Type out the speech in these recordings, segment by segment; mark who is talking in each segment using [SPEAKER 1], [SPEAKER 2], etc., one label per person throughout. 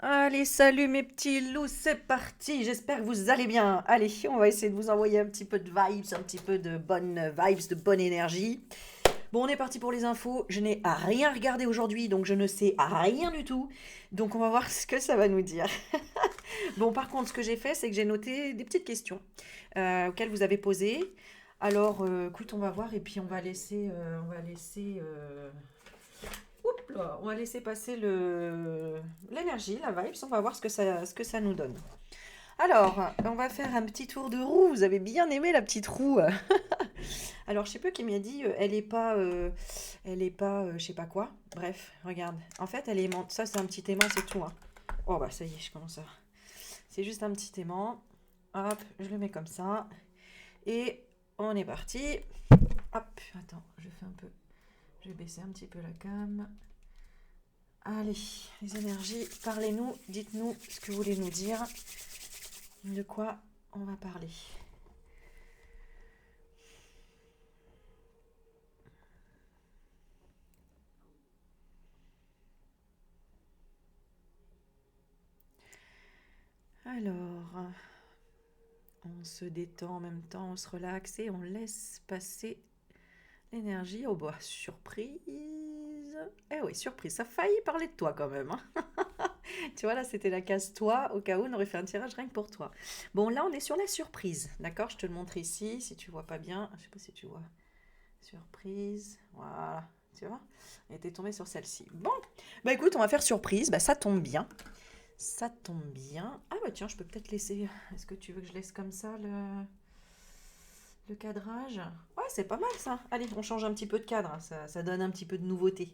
[SPEAKER 1] Allez, salut mes petits loups, c'est parti. J'espère que vous allez bien. Allez, on va essayer de vous envoyer un petit peu de vibes, un petit peu de bonnes vibes, de bonne énergie. Bon, on est parti pour les infos. Je n'ai rien regardé aujourd'hui, donc je ne sais rien du tout. Donc on va voir ce que ça va nous dire. Bon, par contre, ce que j'ai fait, c'est que j'ai noté des petites questions auxquelles vous avez posé. Alors, écoute, on va voir et puis oups là, on va laisser passer l'énergie, la vibe. On va voir ce que ça nous donne. Alors, on va faire un petit tour de roue. Vous avez bien aimé la petite roue. Alors, je sais pas qui m'a dit, je sais pas quoi. Bref, regarde. En fait, elle est aimante. Ça, c'est un petit aimant, c'est tout, hein. Oh, bah, ça y est, je commence à. C'est juste un petit aimant. Hop, je le mets comme ça. Et on est parti. Hop, attends, je fais un peu. Je vais baisser un petit peu la cam. Allez, les énergies, parlez-nous, dites-nous ce que vous voulez nous dire, de quoi on va parler. Alors, on se détend en même temps, on se relaxe et on laisse passer l'énergie. Oh bah, surprise. Eh oui, surprise, ça a failli parler de toi quand même, hein. Tu vois, là, c'était la case toi, au cas où on aurait fait un tirage rien que pour toi. Bon, là, on est sur la surprise, d'accord? Je te le montre ici, si tu vois pas bien. Je sais pas si tu vois. Surprise, voilà, tu vois? Et t'es tombé sur celle-ci. Bon, bah écoute, on va faire surprise, bah ça tombe bien. Ça tombe bien. Ah bah tiens, je peux peut-être laisser. Est-ce que tu veux que je laisse comme ça le cadrage? Ouais, c'est pas mal ça. Allez, on change un petit peu de cadre, hein, ça donne un petit peu de nouveauté.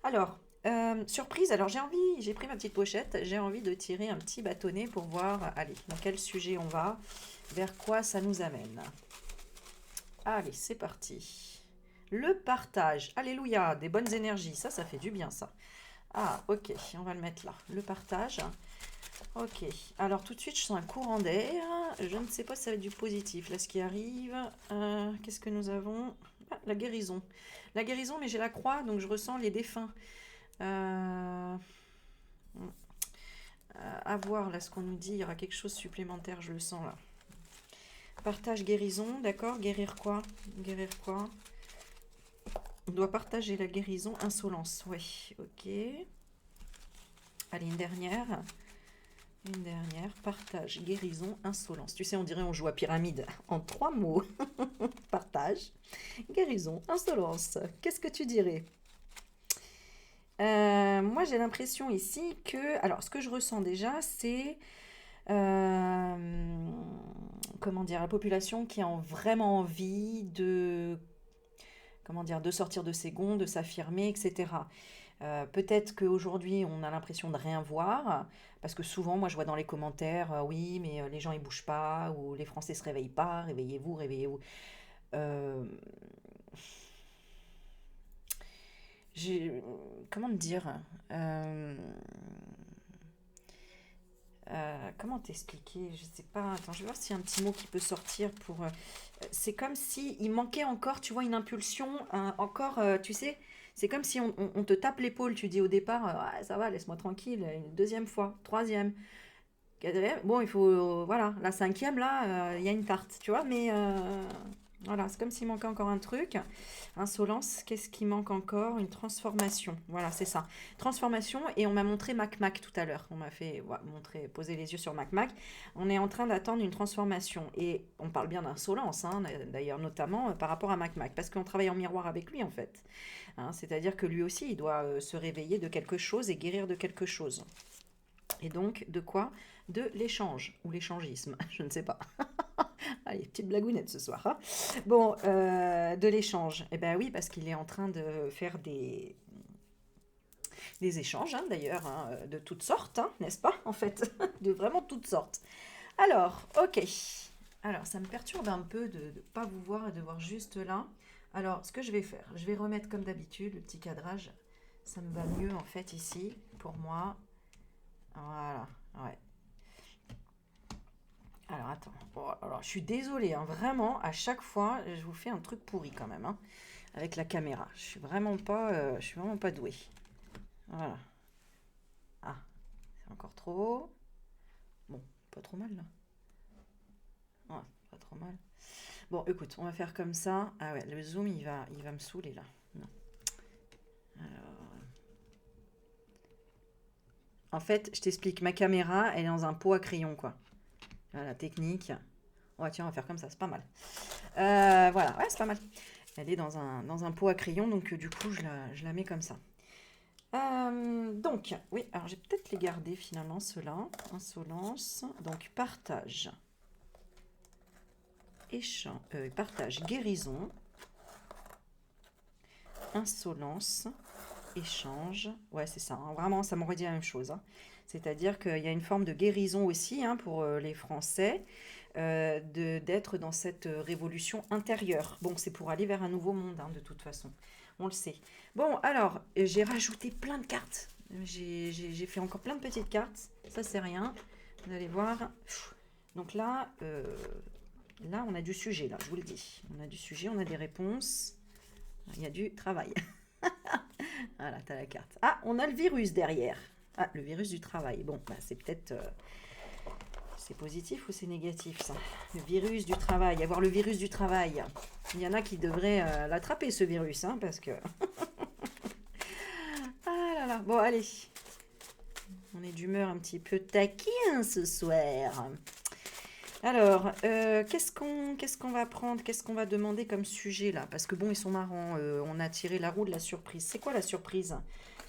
[SPEAKER 1] Alors, surprise, alors j'ai pris ma petite pochette, j'ai envie de tirer un petit bâtonnet pour voir, allez, dans quel sujet on va, vers quoi ça nous amène. Allez, c'est parti. Le partage. Alléluia, des bonnes énergies. Ça fait du bien, ça. Ah, ok, on va le mettre là. Le partage. Ok, alors tout de suite, je sens un courant d'air. Je ne sais pas si ça va être du positif. Là, ce qui arrive. Qu'est-ce que nous avons? Ah, la guérison. La guérison, mais j'ai la croix, donc je ressens les défunts. Euh, à voir, là, ce qu'on nous dit. Il y aura quelque chose de supplémentaire, je le sens, là. Partage, guérison, d'accord. Guérir quoi? Guérir quoi? On doit partager la guérison, insolence. Oui, ok. Allez, une dernière. Une dernière. Partage, guérison, insolence. Tu sais, on dirait on joue à pyramide. En 3 mots. Partage, guérison, insolence. Qu'est-ce que tu dirais? Moi, j'ai l'impression ici que... Alors, ce que je ressens déjà, c'est... euh, comment dire? La population qui a vraiment envie de... Comment dire? De sortir de ses gonds, de s'affirmer, etc. Peut-être qu'aujourd'hui, on a l'impression de rien voir, parce que souvent, moi, je vois dans les commentaires, oui, mais les gens, ils bougent pas, ou les Français se réveillent pas, réveillez-vous, réveillez-vous. Euh, j'ai- comment te dire? Euh, comment t'expliquer? Je sais pas. Attends, je vais voir s'il y a un petit mot qui peut sortir pour. C'est comme si il manquait encore, tu vois, une impulsion, encore, tu sais. C'est comme si on te tape l'épaule. Tu dis au départ, ah, ça va, laisse-moi tranquille. Une deuxième fois, troisième, quatrième. Bon, il faut, voilà, la cinquième là, il y a une tarte, tu vois. Mais voilà, c'est comme s'il manquait encore un truc. Insolence, qu'est-ce qui manque encore? Une transformation. Voilà, c'est ça. Transformation, et on m'a montré Mac Mac tout à l'heure. On m'a fait montrer, poser les yeux sur Mac Mac. On est en train d'attendre une transformation. Et on parle bien d'insolence, hein, d'ailleurs, notamment par rapport à Mac Mac, parce qu'on travaille en miroir avec lui, en fait. Hein, c'est-à-dire que lui aussi, il doit se réveiller de quelque chose et guérir de quelque chose. Et donc, de quoi? De l'échange, ou l'échangisme, je ne sais pas. Allez, petite blagounette ce soir, hein. Bon, de l'échange. Eh ben oui, parce qu'il est en train de faire des échanges, hein, d'ailleurs, hein, de toutes sortes, hein, n'est-ce pas, en fait? De vraiment toutes sortes. Alors, ok. Alors, ça me perturbe un peu de ne pas vous voir et de voir juste là. Alors, ce que je vais faire, je vais remettre comme d'habitude le petit cadrage. Ça me va mieux, en fait, ici, pour moi. Voilà, ouais. Alors, attends. Bon, alors, je suis désolée, hein, vraiment, à chaque fois, je vous fais un truc pourri quand même, hein, avec la caméra. Je suis vraiment pas douée. Voilà. Ah, c'est encore trop. trop. Bon, pas trop mal là. Ouais, pas trop mal. Bon, écoute, on va faire comme ça. Ah ouais, le zoom, il va me saouler là. Non. Alors, en fait, je t'explique, ma caméra, elle est dans un pot à crayon, quoi. Voilà, technique. Ouais, tiens, on va faire comme ça, c'est pas mal. Voilà, ouais, c'est pas mal. Elle est dans un pot à crayon, donc du coup, je la mets comme ça. Donc, oui, alors j'ai peut-être les garder finalement, ceux-là. Insolence. Donc, partage. Partage, guérison. Insolence. Échange. Ouais, c'est ça, hein. Vraiment, ça m'aurait dit la même chose, hein. C'est-à-dire qu'il y a une forme de guérison aussi, hein, pour les Français, d'être dans cette révolution intérieure. Bon, c'est pour aller vers un nouveau monde, hein, de toute façon. On le sait. Bon, alors, j'ai rajouté plein de cartes. J'ai fait encore plein de petites cartes. Ça, c'est rien. Vous allez voir. Donc là, on a du sujet, là, je vous le dis. On a du sujet, on a des réponses. Il y a du travail. Voilà, t'as la carte. Ah, on a le virus derrière. Ah, le virus du travail. Bon, bah, c'est peut-être... c'est positif ou c'est négatif, ça? Le virus du travail. Avoir le virus du travail. Il y en a qui devraient l'attraper, ce virus, hein, parce que... Ah là là. Bon, allez. On est d'humeur un petit peu taquin ce soir. Alors, qu'est-ce qu'on va prendre? Qu'est-ce qu'on va demander comme sujet, là? Parce que bon, ils sont marrants. On a tiré la roue de la surprise. C'est quoi la surprise?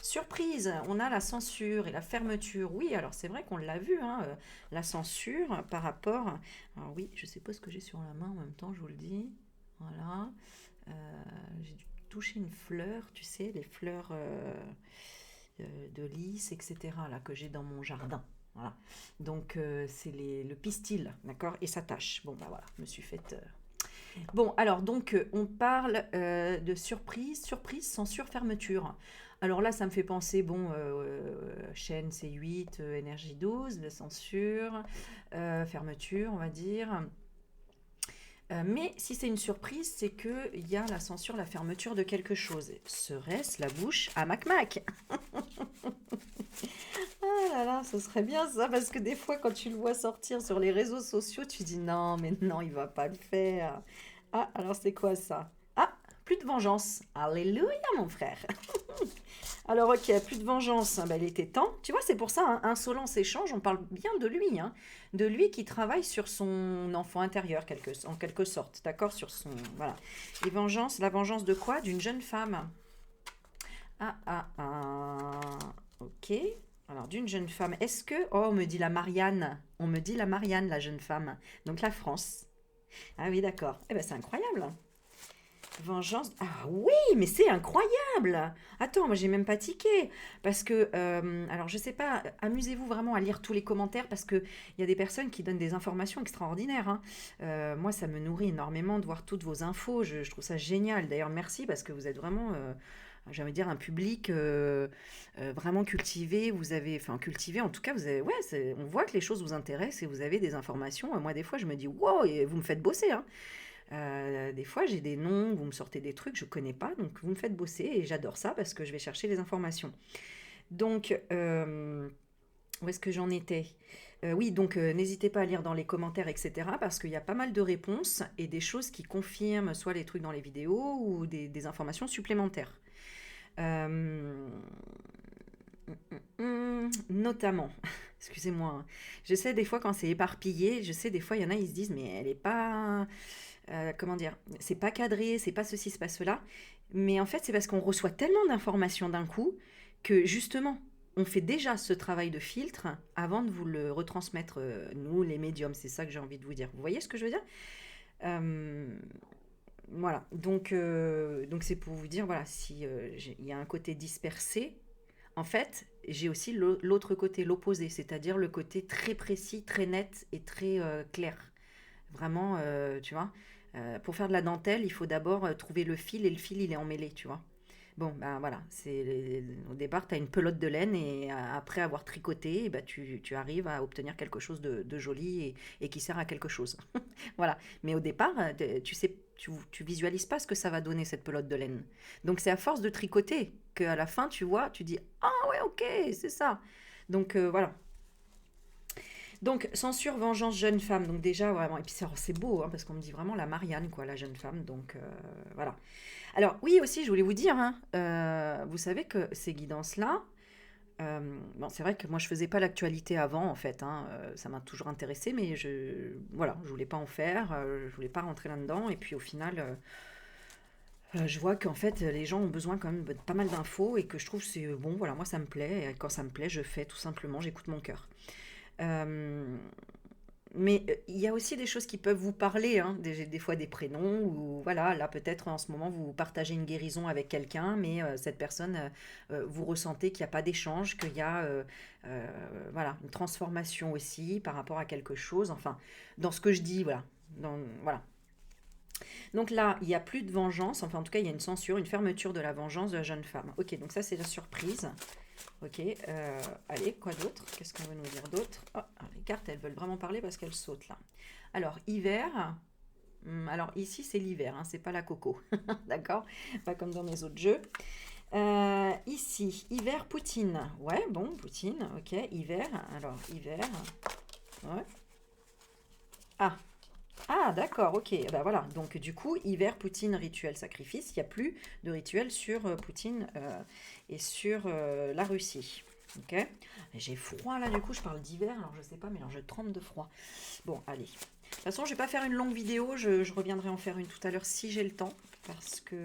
[SPEAKER 1] Surprise, on a la censure et la fermeture. Oui, alors c'est vrai qu'on l'a vu, hein, la censure par rapport... Alors oui, je sais pas ce que j'ai sur la main en même temps, je vous le dis. Voilà. Euh, j'ai dû toucher une fleur, tu sais, les fleurs de lys, etc., là, que j'ai dans mon jardin. Voilà. Donc, c'est le pistil, d'accord? Et ça tâche. Bon, bah voilà, je me suis faite... Bon, alors, donc, on parle de surprise, censure, fermeture. Alors là, ça me fait penser, bon, chaîne C8, énergie 12, la censure, fermeture, on va dire. Mais si c'est une surprise, c'est qu'il y a la censure, la fermeture de quelque chose. Serait-ce la bouche à Mac? Ah là là, ce serait bien ça, parce que des fois, quand tu le vois sortir sur les réseaux sociaux, tu dis non, mais non, il va pas le faire. Ah, alors c'est quoi ça? Ah, plus de vengeance. Alléluia, mon frère. Alors, ok, plus de vengeance. Ben, il était temps. Tu vois, c'est pour ça, hein, insolence échange, on parle bien de lui, hein, de lui qui travaille sur son enfant intérieur, en quelque sorte, d'accord, sur son... Voilà. Et vengeance, la vengeance de quoi? D'une jeune femme. Ah, ah, ah. Ok. Alors, d'une jeune femme. Est-ce que... Oh, on me dit la Marianne. On me dit la Marianne, la jeune femme. Donc, la France. Ah oui, d'accord. Eh ben, c'est incroyable. Vengeance. Ah oui, mais c'est incroyable. Attends, moi, j'ai même pas tiqué. Parce que... alors, je sais pas. Amusez-vous vraiment à lire tous les commentaires parce qu'il y a des personnes qui donnent des informations extraordinaires, hein. Moi, ça me nourrit énormément de voir toutes vos infos. Je trouve ça génial. D'ailleurs, merci parce que vous êtes vraiment... j'ai envie de dire un public vraiment cultivé. Vous avez, enfin cultivé en tout cas, vous avez, ouais, on voit que les choses vous intéressent et vous avez des informations. Moi, des fois, je me dis, wow, et vous me faites bosser, hein. Des fois, j'ai des noms, vous me sortez des trucs, je connais pas, donc vous me faites bosser et j'adore ça parce que je vais chercher les informations. Donc, où est-ce que j'en étais? Oui, donc n'hésitez pas à lire dans les commentaires, etc. Parce qu'il y a pas mal de réponses et des choses qui confirment soit les trucs dans les vidéos ou des informations supplémentaires. Euh, Notamment, excusez-moi, hein. Je sais des fois quand c'est éparpillé, je sais des fois il y en a ils se disent mais elle est pas, comment dire, c'est pas cadré, c'est pas ceci, c'est pas cela. Mais en fait c'est parce qu'on reçoit tellement d'informations d'un coup que justement on fait déjà ce travail de filtre avant de vous le retransmettre, nous les médiums, c'est ça que j'ai envie de vous dire. Vous voyez ce que je veux dire? Euh, voilà, donc c'est pour vous dire, voilà, si il y a un côté dispersé, en fait, j'ai aussi l'autre côté, l'opposé, c'est-à-dire le côté très précis, très net et très clair. Vraiment, tu vois, pour faire de la dentelle, il faut d'abord trouver le fil et le fil, il est emmêlé, tu vois. Bon, ben voilà, au départ, tu as une pelote de laine et après avoir tricoté, eh ben, tu arrives à obtenir quelque chose de joli et qui sert à quelque chose. Voilà. Mais au départ, tu sais, tu visualises pas ce que ça va donner cette pelote de laine. Donc c'est à force de tricoter qu'à la fin, tu vois, tu dis ah ouais, ok, c'est ça. Donc voilà. Donc, censure, vengeance, jeune femme. Donc déjà, vraiment, et puis c'est beau, hein, parce qu'on me dit vraiment la Marianne, quoi, la jeune femme. Donc, voilà. Alors, oui, aussi, je voulais vous dire, hein, vous savez que ces guidances-là, bon, c'est vrai que moi, je faisais pas l'actualité avant, en fait, hein, ça m'a toujours intéressé, mais voilà, je voulais pas en faire, je voulais pas rentrer là-dedans, et puis au final, je vois qu'en fait, les gens ont besoin quand même de pas mal d'infos, et que je trouve que c'est bon, voilà, moi, ça me plaît, et quand ça me plaît, je fais tout simplement, j'écoute mon cœur. Euh, mais il y a aussi des choses qui peuvent vous parler, hein, des fois des prénoms, ou voilà, là peut-être en ce moment vous partagez une guérison avec quelqu'un, mais cette personne, vous ressentez qu'il n'y a pas d'échange, qu'il y a euh, voilà, une transformation aussi par rapport à quelque chose, enfin, dans ce que je dis, voilà. Voilà. Donc là, il n'y a plus de vengeance, enfin en tout cas, il y a une censure, une fermeture de la vengeance de la jeune femme. Ok, donc ça c'est la surprise. Ok, allez, quoi d'autre? Qu'est-ce qu'on veut nous dire d'autre? Oh, les cartes, elles veulent vraiment parler parce qu'elles sautent là. Alors, hiver. Alors, ici, c'est l'hiver, hein, c'est pas la coco. D'accord? Pas comme dans mes autres jeux. Ici, hiver, Poutine. Ouais, bon, Poutine, ok. Hiver. Alors, hiver. Ouais. Ah, ah, d'accord, ok. Bah voilà. Donc, du coup, hiver, Poutine, rituel, sacrifice. Il n'y a plus de rituel sur Poutine et sur la Russie. Ok. J'ai froid là, du coup, je parle d'hiver, alors je sais pas, mais alors je tremble de froid. Bon, allez. De toute façon, je vais pas faire une longue vidéo, je reviendrai en faire une tout à l'heure si j'ai le temps, parce qu'on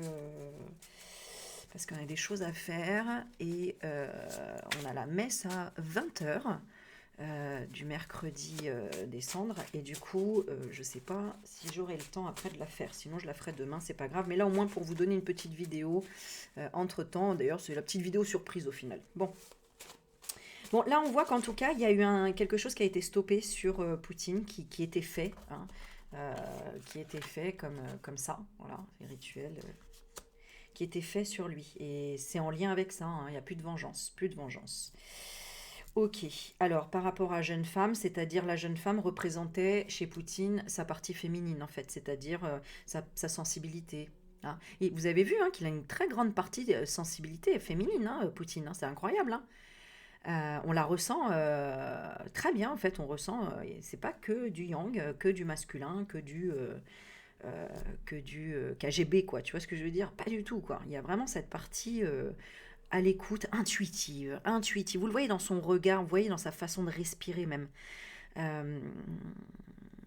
[SPEAKER 1] a des choses à faire et on a la messe à 20 h du mercredi des cendres et du coup je sais pas si j'aurai le temps après de la faire, sinon je la ferai demain, c'est pas grave, mais là au moins pour vous donner une petite vidéo entre temps, d'ailleurs c'est la petite vidéo surprise au final. Bon, là on voit qu'en tout cas il y a eu quelque chose qui a été stoppé sur Poutine qui était fait, hein, euh, qui était fait comme ça, voilà, les rituels qui étaient faits sur lui et c'est en lien avec ça, hein, il n'y a plus de vengeance, plus de vengeance. Ok, alors par rapport à jeune femme, c'est-à-dire la jeune femme représentait chez Poutine sa partie féminine en fait, c'est-à-dire sa sensibilité, hein. Et vous avez vu hein, qu'il a une très grande partie de sensibilité féminine, hein, Poutine, hein, c'est incroyable. Hein. On la ressent très bien en fait, on ressent, c'est pas que du yang, que du masculin, euh, que du KGB quoi, tu vois ce que je veux dire? Pas du tout quoi, il y a vraiment cette partie à l'écoute, intuitive, intuitive. Vous le voyez dans son regard, vous voyez dans sa façon de respirer même. Euh,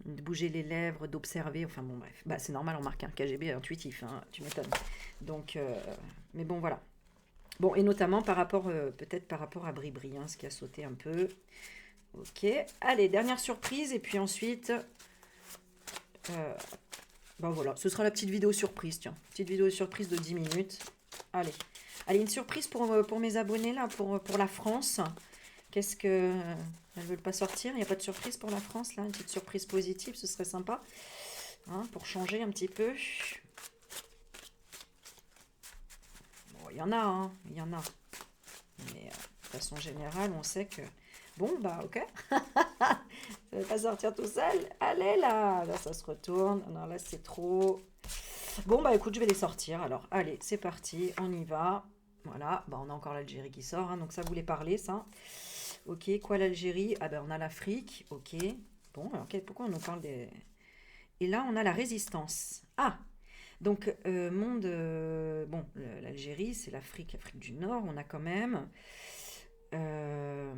[SPEAKER 1] de bouger les lèvres, d'observer, enfin bon bref. Bah, c'est normal, on marque un KGB intuitif, hein, tu m'étonnes. Donc, mais bon voilà. Bon, et notamment par rapport, peut-être par rapport à Bribri, hein, ce qui a sauté un peu. Ok, allez, dernière surprise, et puis ensuite, ben voilà, ce sera la petite vidéo surprise, tiens. Petite vidéo surprise de 10 minutes. Allez. Allez, une surprise pour mes abonnés, là, pour la France. Qu'est-ce que... elles veulent pas sortir? Il n'y a pas de surprise pour la France, là? Une petite surprise positive, ce serait sympa. Hein, pour changer un petit peu. Bon, il y en a, hein. Il y en a. Mais de façon générale, on sait que... Bon, bah, ok. Ça ne va pas sortir tout seul. Allez, là. Là, ça se retourne. Non, là, c'est trop... Bon, bah, écoute, je vais les sortir. Alors, allez, c'est parti. On y va. Voilà. Bah, on a encore l'Algérie qui sort. Hein, donc, ça voulait parler, ça. Ok, quoi l'Algérie? Ah ben on a l'Afrique, ok. Bon, alors pourquoi on nous parle des... Et là, on a la résistance. Ah, donc monde... bon, l'Algérie, c'est l'Afrique, Afrique du Nord, on a quand même... euh,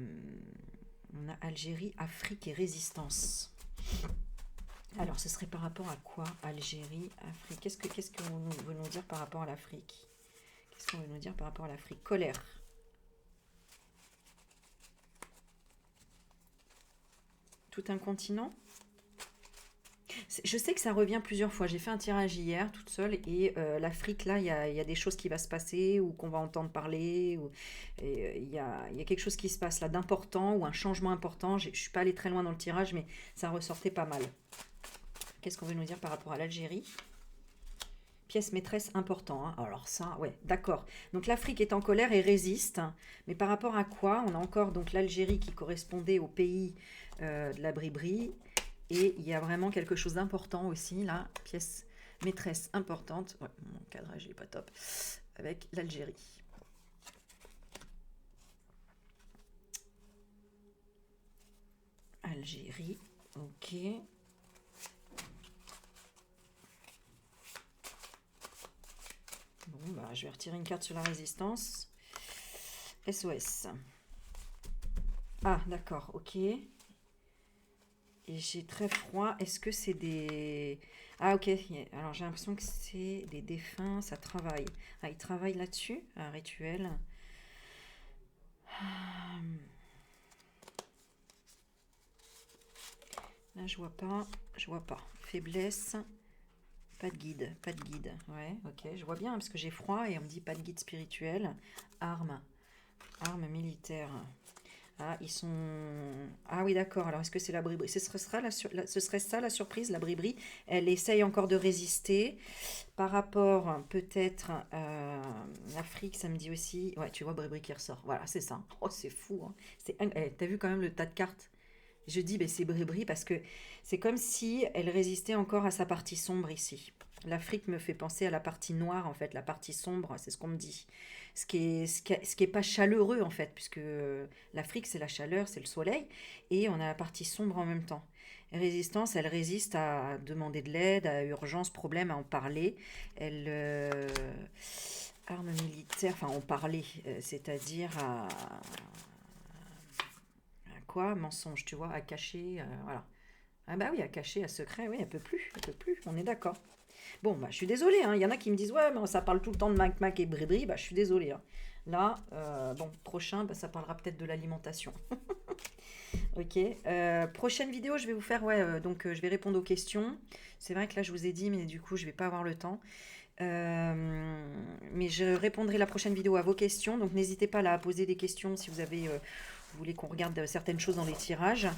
[SPEAKER 1] on a Algérie, Afrique et résistance. Alors, ce serait par rapport à quoi? Algérie, Afrique. Qu'est-ce qu'on veut nous dire par rapport à l'Afrique? Qu'est-ce qu'on veut nous dire par rapport à l'Afrique? Colère. Tout un continent? Je sais que ça revient plusieurs fois. J'ai fait un tirage hier toute seule et l'Afrique, là, il y a des choses qui vont se passer ou qu'on va entendre parler. Il y a quelque chose qui se passe là d'important ou un changement important. Je ne suis pas allée très loin dans le tirage, mais ça ressortait pas mal. Qu'est-ce qu'on veut nous dire par rapport à l'Algérie? Pièce maîtresse important. Hein. Alors ça, ouais, d'accord. Donc l'Afrique est en colère et résiste. Mais par rapport à quoi? On a encore donc l'Algérie qui correspondait au pays de la Bribri. Et il y a vraiment quelque chose d'important aussi, là, pièce maîtresse importante. Ouais, mon cadrage n'est pas top. Avec l'Algérie. Algérie. Ok. Bon, bah, je vais retirer une carte sur la résistance. SOS. Ah, d'accord, ok. Et j'ai très froid. Est-ce que c'est des... Ah, ok. Alors, j'ai l'impression que c'est des défunts, ça travaille. Ah, ils travaillent là-dessus. Un rituel. Là, je vois pas. Je vois pas. Faiblesse. Pas de guide. Pas de guide. Ouais, ok. Je vois bien, parce que j'ai froid et on me dit pas de guide spirituel. Armes. Armes militaires. Ah, ils sont... Ah oui, d'accord. Alors, est-ce que c'est la bribri? Ce serait ce serait ça, la surprise, la bribri. Elle essaye encore de résister. Par rapport, peut-être, l'Afrique, ça me dit aussi... Ouais, tu vois, bribri qui ressort. Voilà, c'est ça. Oh, c'est fou, hein. T'as vu quand même le tas de cartes? Je dis, ben, c'est bribri parce que c'est comme si elle résistait encore à sa partie sombre ici. L'Afrique me fait penser à la partie noire, en fait, la partie sombre, c'est ce qu'on me dit. Ce qui est pas chaleureux, en fait, puisque l'Afrique, c'est la chaleur, c'est le soleil, et on a la partie sombre en même temps. Résistance, elle résiste à demander de l'aide, à urgence, problème, à en parler. Elle... armes militaires, enfin, en parler, c'est-à-dire à quoi? Mensonge, tu vois, à cacher, voilà. Ah bah oui, à cacher, à secret, oui, elle peut plus, on est d'accord. Bon, bah je suis désolée, hein, il y en a qui me disent, ouais, mais ça parle tout le temps de Mac Mac et Bribri, bah je suis désolée, hein. Là, bon, prochain, bah, ça parlera peut-être de l'alimentation. Ok, prochaine vidéo, je vais vous faire, ouais, donc je vais répondre aux questions. C'est vrai que là, je vous ai dit, mais du coup, je vais pas avoir le temps. Mais je répondrai la prochaine vidéo à vos questions, donc n'hésitez pas là, à poser des questions si vous avez, vous voulez qu'on regarde certaines choses dans les tirages.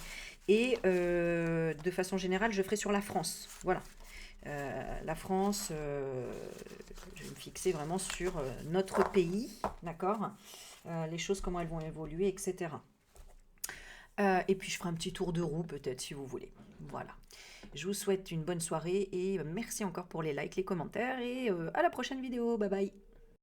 [SPEAKER 1] Et de façon générale, je ferai sur la France. Voilà. La France, je vais me fixer vraiment sur notre pays, d'accord, les choses, comment elles vont évoluer, etc. Et puis je ferai un petit tour de roue peut-être si vous voulez. Voilà. Je vous souhaite une bonne soirée et merci encore pour les likes, les commentaires et à la prochaine vidéo. Bye bye.